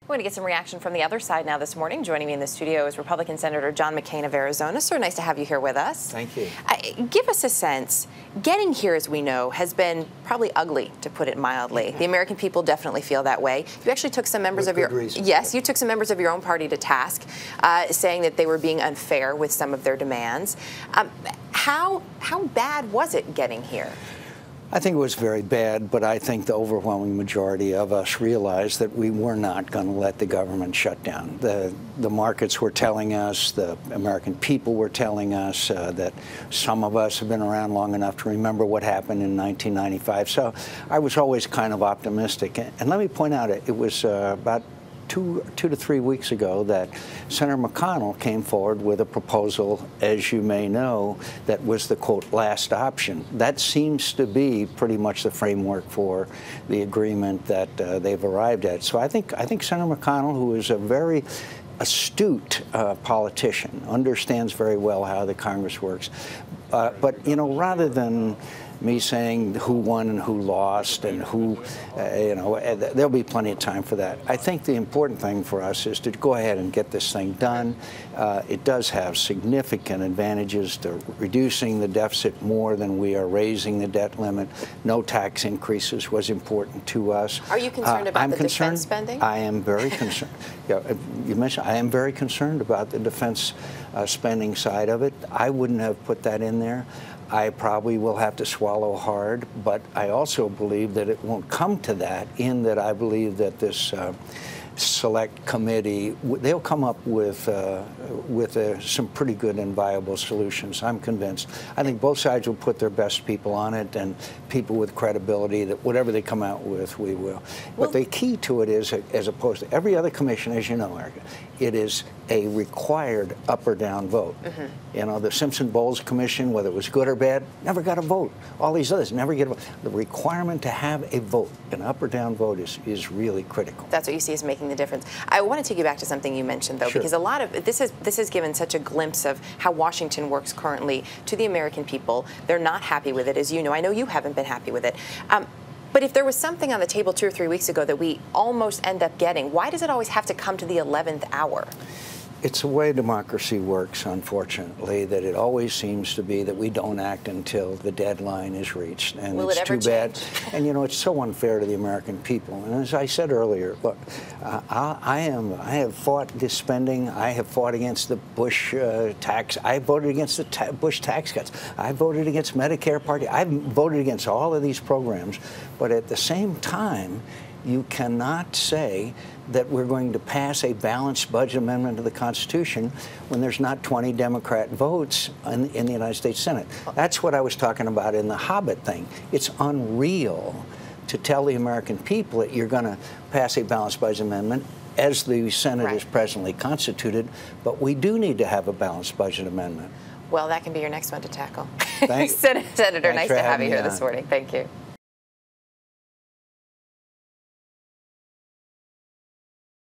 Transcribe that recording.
We're going to get some reaction from the other side now this morning. Joining me in the studio is Republican Senator John McCain of Arizona. Sir, nice to have you here with us. Thank you. Give us a sense. Getting here, as we know, has been probably ugly, to put it mildly. The American people definitely feel that way. You actually took some members of your you took some members of your own party to task, saying that they were being unfair with some of their demands. How bad was it getting here? I think it was very bad, but I think the overwhelming majority of us realized that we were not going to let the government shut down. The markets were telling us, the American people were telling us that some of us have been around long enough to remember what happened in 1995. So I was always kind of optimistic. And let me point out, it was about two to 3 weeks ago that Senator McConnell came forward with a proposal, as you may know, that was the, quote, last option. That seems to be pretty much the framework for the agreement that they've arrived at. So I think Senator McConnell, who is a very astute politician, understands very well how the Congress works. But, you know, rather than me saying who won and who lost and who, you know, there'll be plenty of time for that. I think the important thing for us is to go ahead and get this thing done. It does have significant advantages to reducing the deficit more than we are raising the debt limit. No tax increases was important to us. Are you concerned about the defense spending? I am very concerned. Yeah, you mentioned I am very concerned about the defense spending side of it. I wouldn't have put that in there. I probably will have to swallow hard, but I also believe that it won't come to that, in that I believe that this select committee, they'll come up with some pretty good and viable solutions. I'm convinced. I think both sides will put their best people on it, and people with credibility, that whatever they come out with, we will. But the key to it is, as opposed to every other commission, as you know, Erica, it is a required up or down vote. You know, the Simpson-Bowles Commission, whether it was good or bad, never got a vote. All these others never get a vote. The requirement to have a vote, an up or down vote, is really critical. That's what you see as making the difference. I want to take you back to something you mentioned, though, because a lot of this has given such a glimpse of how Washington works currently to the American people. They're not happy with it, as you know. I know you haven't been happy with it. But if there was something on the table 2 or 3 weeks ago that we almost end up getting, why does it always have to come to the 11th hour? It's the way democracy works, unfortunately, that it always seems to be that we don't act until the deadline is reached. And Will it's it ever too bad. change? And, you know, it's so unfair to the American people. And as I said earlier, look, I have fought this spending. I have fought against the Bush tax. I voted against the Bush tax cuts. I voted against Medicare Part D. I voted against all of these programs. But at the same time, you cannot say that we're going to pass a balanced budget amendment to the Constitution when there's not 20 Democrat votes in the United States Senate. That's what I was talking about in the Hobbit thing. It's unreal to tell the American people that you're going to pass a balanced budget amendment as the Senate is presently constituted, but we do need to have a balanced budget amendment. Well, that can be your next one to tackle. Thanks. Senator, nice to have you here on. this morning. Thank you.